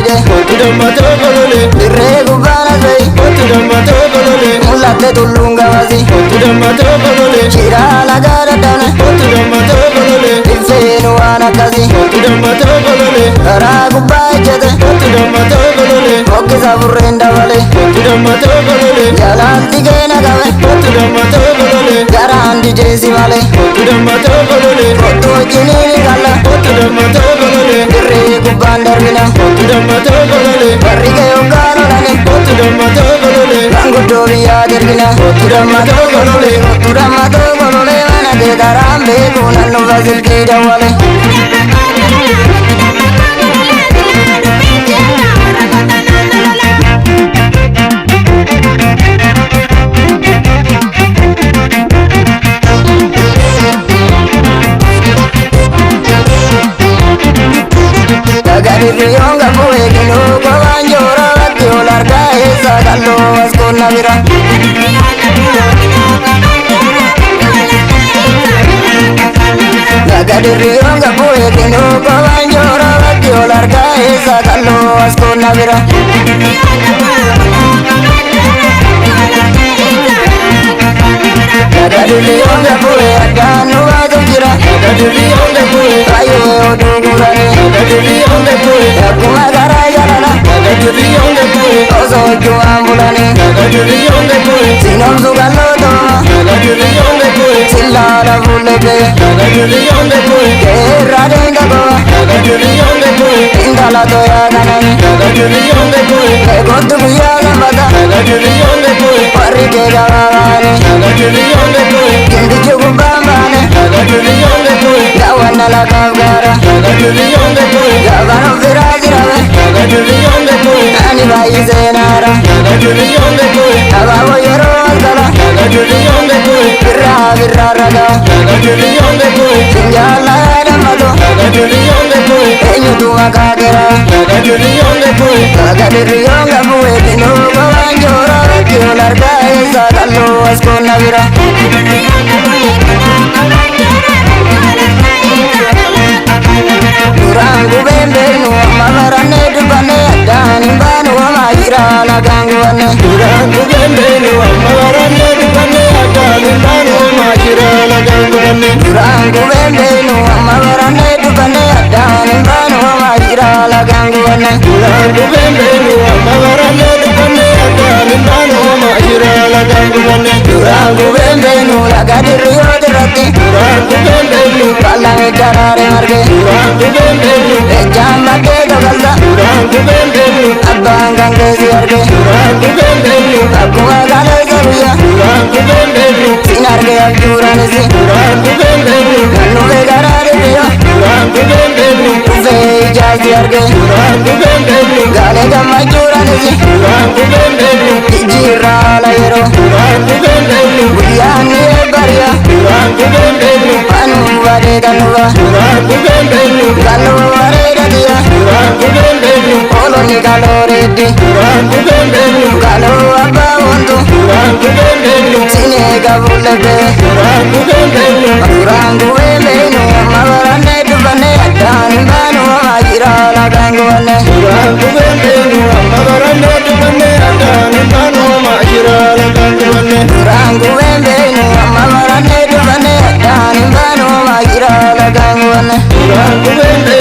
dide Dammato golole dirree gubbaana sa'i Dammato golole mul'atte tulluun gabasi Dammato golole shiraa lagaa daddane Dammato golole ilseenu waan akkasi Dammato golole karaa gubbaa ejjete Dammato golole hokkisa burreen dabale Dammato golole jalaan xigeena qabe Dammato golole garaan dijeesi male Dammato golole kottu wajjiniin galla Dammato golole dirree gubbaan darbina Dammato golole warri kee hoggaan olani Dammato golole manguddoo biyyaa darbina dammatoo golole mana kee karaan beeku nan dhufa silkii dawwale Dagaririyoon gabuu eeginuu gobaan joora bakki ol argaa eessa kalloo as qonna bira Dagaririyoon gabuu eeginuu gobaan joora bakki ol argaa eessa kalloo as qonna bira Dagaririyoon gabuu addaan nu baatu jira Dammato golole baay'ee oduu guranii akkuma garaa jalala osoo ijjumaan bulanii sinomsu kalloo tooma sillaala fuullettee keerraa deemta koo intala toyaa kanani eegottu guyyaa sanbata warri kee gabaabaani kindichi gubbaan baane daawwanna lakaaf gaara gaafan ofirraa jirame ani baay'isee naara abaaboo yeroo asgala birraa ragaa sinjaalla yaadammato eenyutu maqaa keraa Dagaririyoon gabuu eeginuu gobaan joora bakki ol argaa eessa kalloo as qonna bira duraan gubeen beeknu amma barannee dubbannee addaan hin baanu homaa jira nagaan gubanne Duraan gubeen beenu amma barannee dubbannee addaan hin baanu homaa jira nagaan gubanne duraan gubeen beeknu amma barannee dubbannee addaan hin baanu homaa jira nagaan gubanne Duraan gubeen beenu amma barannee dubbannee addaan hin baanu homaa jira nagaan gubanne duraan gubeen beeknu laga dirriyoo irratti Duraan gubeen beenu qal'ame daraare marge Duraan gubeen beenu ejjaan bakkee gagalta Duraan gubeen beenu abbaan kan keessi arge Duraan gubeen beenu akkuma kaleessa guyyaa Duraan gubeen beenu sin arge abjuuranisi Duraan gubeen beenu nan dhufee garaa dirriyoo Duraan gubeen beenu dhufee ijaarsi arge Duraan gubeen beenu gaalee gammachuuranisi Duraan gubeen beenu jijjiirraa haala yeroo Duraan gubeen beenu guyyaan ni eebbariya Duraan gubeen beenu anuu badee kan dhufa Duraan gubeen beenu kalloo bareedatiya Duraan gubeen beenu oolonni kaloo reeddi Duraan gubeen beenu kaloo abbaa wantu Duraan gubeen beenu sinee gabuullettee Duraan gubeen beenu duraan gubeen beeknu amma barannee dubbannee addaan hin baanu homaa jira nagaan gubanne Duraan gubeen beenu amma barannee dubbannee addaan hin baanu homaa jira nagaan gubanne duraan gubeen beeknu amma barannee dubbannee addaan hin baanu homaa jira nagaan gubanne Duraan gubeen beenu